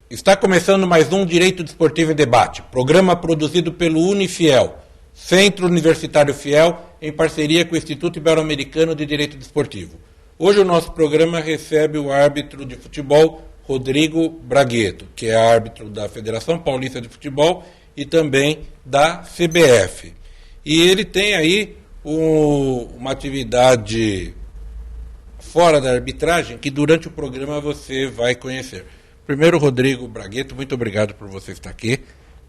Está começando mais um Direito Desportivo em Debate, programa produzido pelo Unifiel, Centro Universitário Fiel, em parceria com o Instituto Ibero-Americano de Direito Desportivo. Hoje o nosso programa recebe o árbitro de futebol, Rodrigo Bragueto, que é árbitro da Federação Paulista de Futebol e também da CBF. E ele tem aí uma atividade fora da arbitragem que durante o programa você vai conhecer. Primeiro, Rodrigo Bragueto, muito obrigado por você estar aqui.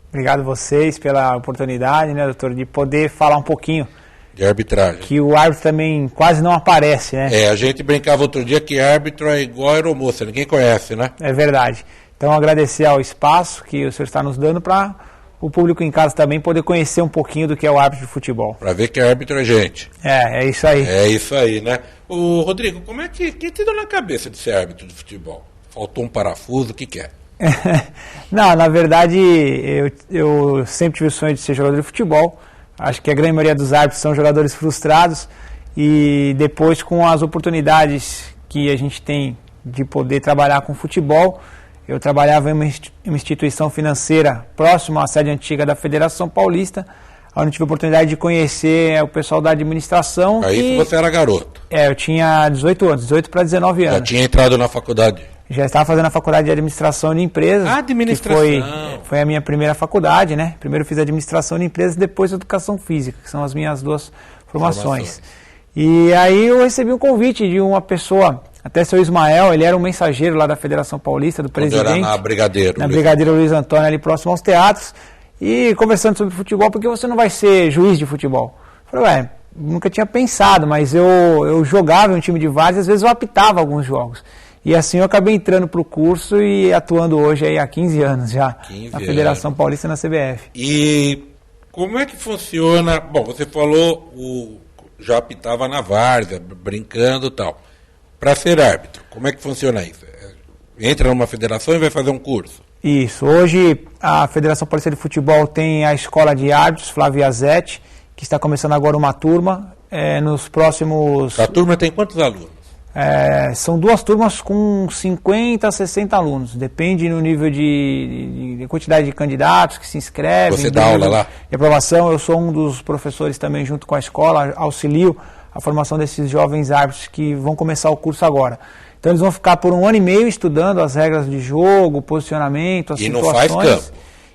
Obrigado a vocês pela oportunidade, né, doutor, de poder falar um pouquinho de arbitragem. Que o árbitro também quase não aparece, né? A gente brincava outro dia que árbitro é igual aeromoça, ninguém conhece, né? É verdade. Então, agradecer ao espaço que o senhor está nos dando para o público em casa também poder conhecer um pouquinho do que é o árbitro de futebol. Para ver que árbitro é gente. É isso aí. É isso aí, né? Ô, Rodrigo, como é que te deu na cabeça de ser árbitro de futebol? Faltou um parafuso, o que é? Não, na verdade, eu sempre tive o sonho de ser jogador de futebol. Acho que a grande maioria dos árbitros são jogadores frustrados. E depois, com as oportunidades que a gente tem de poder trabalhar com futebol, eu trabalhava em uma instituição financeira próxima à sede antiga da Federação Paulista, onde tive a oportunidade de conhecer o pessoal da administração. Aí você era garoto. Eu tinha 18 anos, 18 para 19 anos. Já tinha entrado na faculdade? Já estava fazendo a faculdade de administração de empresas. Administração. Que foi a minha primeira faculdade, né? Primeiro fiz administração de empresas, depois educação física, que são as minhas duas formações. E aí eu recebi um convite de uma pessoa, até seu Ismael, ele era um mensageiro lá da Federação Paulista, do presidente. Era na Brigadeiro. Na Brigadeiro Luiz Antônio, ali próximo aos teatros. E conversando sobre futebol, porque você não vai ser juiz de futebol? Eu falei, nunca tinha pensado, mas eu jogava em um time de várzea, às vezes eu apitava alguns jogos. E assim eu acabei entrando para o curso e atuando hoje aí há 15 anos já, na Federação Paulista e na CBF. E como é que funciona? Bom, você falou, já apitava na várzea, brincando e tal. Para ser árbitro, como é que funciona isso? Entra numa federação e vai fazer um curso? Isso. Hoje a Federação Paulista de Futebol tem a Escola de Árbitros, Flávio Azetti, que está começando agora uma turma. Nos próximos... A turma tem quantos alunos? São duas turmas com 50 a 60 alunos. Depende no nível de quantidade de candidatos que se inscrevem. Você dá aula lá? De aprovação. Eu sou um dos professores também junto com a escola, auxilio a formação desses jovens árbitros que vão começar o curso agora. Então eles vão ficar por 1 ano e meio estudando as regras de jogo, posicionamento, as situações. Não faz campo.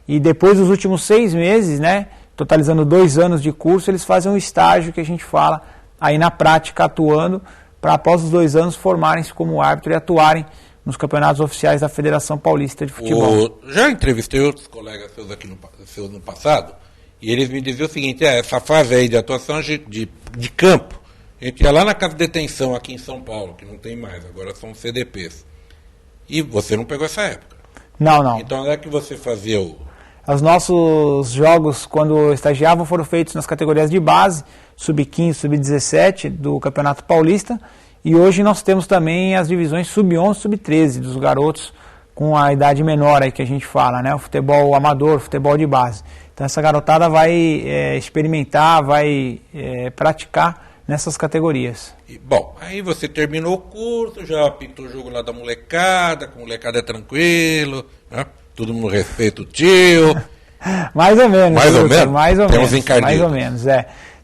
E depois dos últimos 6 meses, né, totalizando 2 anos de curso, eles fazem um estágio que a gente fala aí na prática atuando, para após os 2 anos formarem-se como árbitro e atuarem nos campeonatos oficiais da Federação Paulista de Futebol. Já entrevistei outros colegas seus aqui no passado, e eles me diziam o seguinte, essa fase aí de atuação de campo, a gente ia lá na casa de detenção aqui em São Paulo, que não tem mais, agora são CDPs. E você não pegou essa época? Não. Então onde é que você fazia Os nossos jogos, quando estagiavam, foram feitos nas categorias de base, sub-15, sub-17 do Campeonato Paulista. E hoje nós temos também as divisões sub-11, sub-13 dos garotos com a idade menor aí que a gente fala, né? O futebol amador, o futebol de base. Então essa garotada vai experimentar, vai praticar nessas categorias. Bom, aí você terminou o curso, já pintou o jogo lá da molecada, com a molecada é tranquilo, né? Todo mundo respeita o tio. Mais ou menos. Mais ou menos? Mais ou Tem uns menos. Mais ou menos,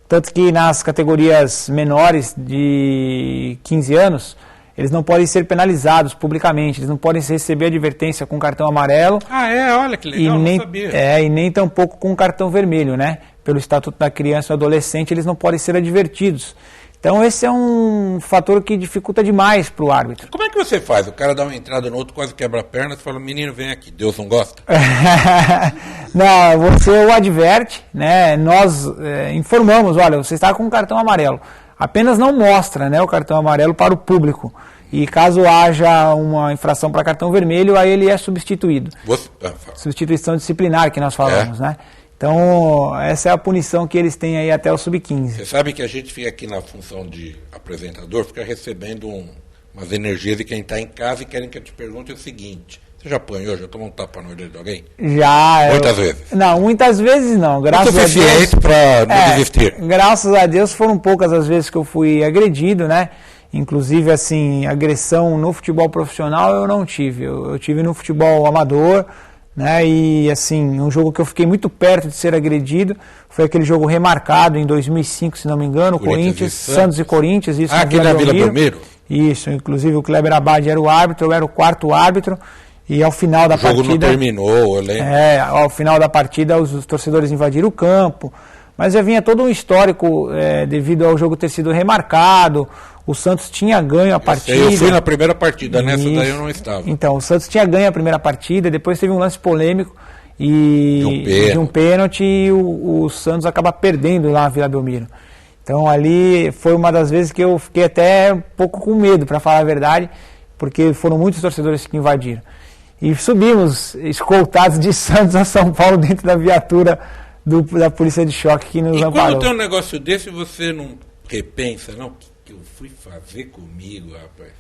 Tanto que nas categorias menores de 15 anos, eles não podem ser penalizados publicamente, eles não podem receber advertência com cartão amarelo. Olha que legal, não sabia. E nem tampouco com cartão vermelho, né? Pelo Estatuto da Criança e do Adolescente, eles não podem ser advertidos. Então esse é um fator que dificulta demais para o árbitro. Como é que você faz? O cara dá uma entrada no outro, quase quebra a perna, você fala, menino, vem aqui, Deus não gosta? Não, você o adverte, né? Nós informamos, olha, você está com um cartão amarelo. Apenas não mostra, né, o cartão amarelo para o público. E caso haja uma infração para cartão vermelho, aí ele é substituído. Substituição disciplinar que nós falamos, né? Então, essa é a punição que eles têm aí até o sub-15. Você sabe que a gente fica aqui na função de apresentador, fica recebendo umas energias de quem está em casa e querem que eu te pergunte o seguinte. Você já apanhou, já tomou um tapa no orelha de alguém? Já. Muitas vezes? Não, muitas vezes não. Graças a Deus. Suficiente para não desistir. Graças a Deus foram poucas as vezes que eu fui agredido, né? Inclusive, assim, agressão no futebol profissional eu não tive. Eu tive no futebol amador, né? E, assim, um jogo que eu fiquei muito perto de ser agredido foi aquele jogo remarcado em 2005, se não me engano, Corinthians, Santos e Corinthians. Isso aqui na Vila Belmiro? Isso, inclusive o Kleber Abad era o árbitro, eu era o quarto árbitro. E ao final da partida... O jogo não terminou, eu lembro. Ao final da partida os torcedores invadiram o campo. Mas já vinha todo um histórico devido ao jogo ter sido remarcado. O Santos tinha ganho a partida. Eu fui na primeira partida, nessa daí eu não estava. Então, o Santos tinha ganho a primeira partida, depois teve um lance polêmico de um pênalti e o Santos acaba perdendo lá na Vila Belmiro. Então ali foi uma das vezes que eu fiquei até um pouco com medo, para falar a verdade, porque foram muitos torcedores que invadiram. E subimos escoltados de Santos a São Paulo dentro da viatura da polícia de choque que nos amparou. E quando tem um negócio desse, você não repensa, não? O que eu fui fazer comigo, rapaz?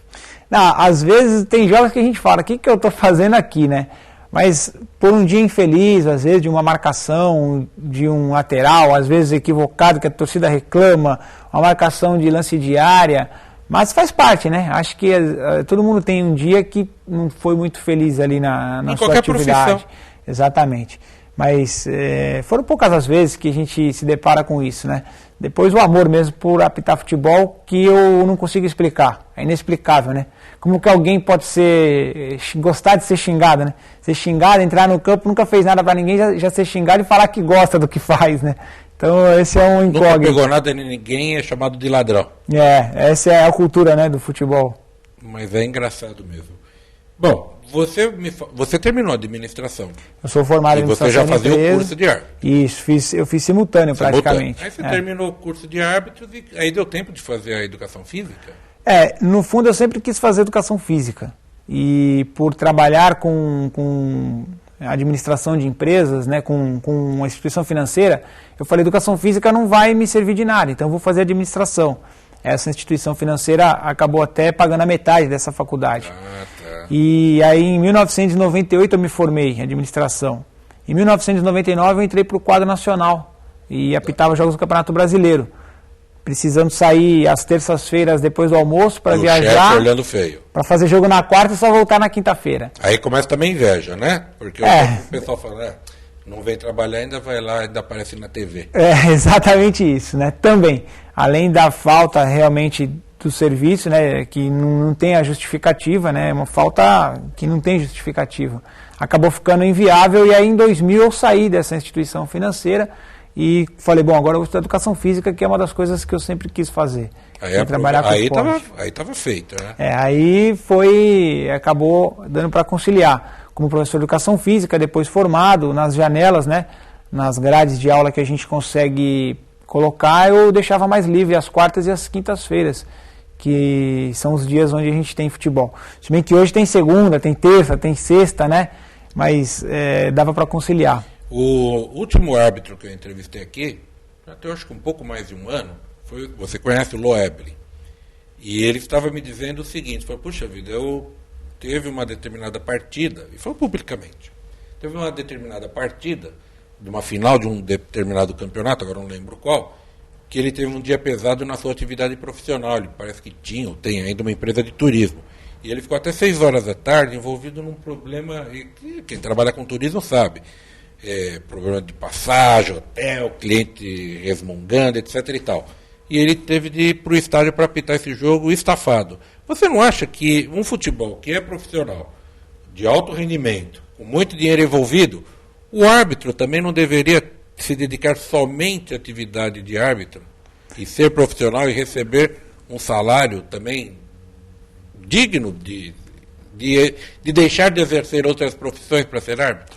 Não, às vezes tem jogos que a gente fala, o que eu estou fazendo aqui, né? Mas por um dia infeliz, às vezes de uma marcação de um lateral, às vezes equivocado, que a torcida reclama, uma marcação de lance de área, mas faz parte, né? Acho que todo mundo tem um dia que não foi muito feliz ali na sua atividade. Profissão. Exatamente. Mas foram poucas as vezes que a gente se depara com isso, né? Depois o amor mesmo por apitar futebol, que eu não consigo explicar. É inexplicável, né? Como que alguém pode gostar de ser xingado, né? Ser xingado, entrar no campo, nunca fez nada pra ninguém, já ser xingado e falar que gosta do que faz, né? Então esse é um incógnito. Nunca pegou nada de ninguém, é chamado de ladrão. Essa é a cultura, né, do futebol. Mas é engraçado mesmo. Bom, você terminou a administração. Eu sou formado em administração. E você já fazia o curso de árbitro. Isso, eu fiz simultâneo praticamente. Aí você terminou o curso de árbitro e aí deu tempo de fazer a educação física? No fundo eu sempre quis fazer educação física. E por trabalhar com administração de empresas, né, com uma instituição financeira, eu falei, educação física não vai me servir de nada, então eu vou fazer administração. Essa instituição financeira acabou até pagando a metade dessa faculdade. Tá. E aí em 1998 eu me formei em administração. Em 1999 eu entrei para o quadro nacional e apitava jogos do Campeonato Brasileiro. Precisando sair às terças-feiras depois do almoço para viajar. Olhando feio. Para fazer jogo na quarta e só voltar na quinta-feira. Aí começa também inveja, né? Porque o pessoal fala, não vem trabalhar, ainda vai lá, ainda aparece na TV. Exatamente isso, né? Também, além da falta realmente do serviço, né, que não tem a justificativa, né, uma falta que não tem justificativa. Acabou ficando inviável e aí em 2000 eu saí dessa instituição financeira e falei, bom, agora eu vou estudar educação física, que é uma das coisas que eu sempre quis fazer. Trabalhar com esporte. Aí estava feito, né? Aí acabou dando para conciliar. Como professor de educação física, depois formado, nas janelas, né, nas grades de aula que a gente consegue colocar, eu deixava mais livre as quartas e as quintas-feiras, que são os dias onde a gente tem futebol. Se bem que hoje tem segunda, tem terça, tem sexta, né, mas dava para conciliar. O último árbitro que eu entrevistei aqui, até acho que um pouco mais de um ano, você conhece o Loeble. E ele estava me dizendo o seguinte, falou, puxa vida, eu teve uma determinada partida, e falou publicamente, teve uma determinada partida, de uma final de um determinado campeonato, agora não lembro qual, que ele teve um dia pesado na sua atividade profissional, ele parece que tinha ou tem ainda uma empresa de turismo. E ele ficou até 6 horas da tarde envolvido num problema, que quem trabalha com turismo sabe, problema de passagem, hotel, cliente resmungando, etc. e tal. E ele teve de ir para o estádio para apitar esse jogo estafado. Você não acha que um futebol que é profissional, de alto rendimento, com muito dinheiro envolvido, o árbitro também não deveria se dedicar somente à atividade de árbitro e ser profissional e receber um salário também digno de deixar de exercer outras profissões para ser árbitro?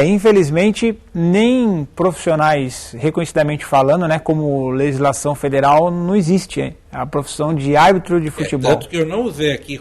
Infelizmente, nem profissionais, reconhecidamente falando, né, como legislação federal, não existe a profissão de árbitro de futebol. Tanto que eu não usei aqui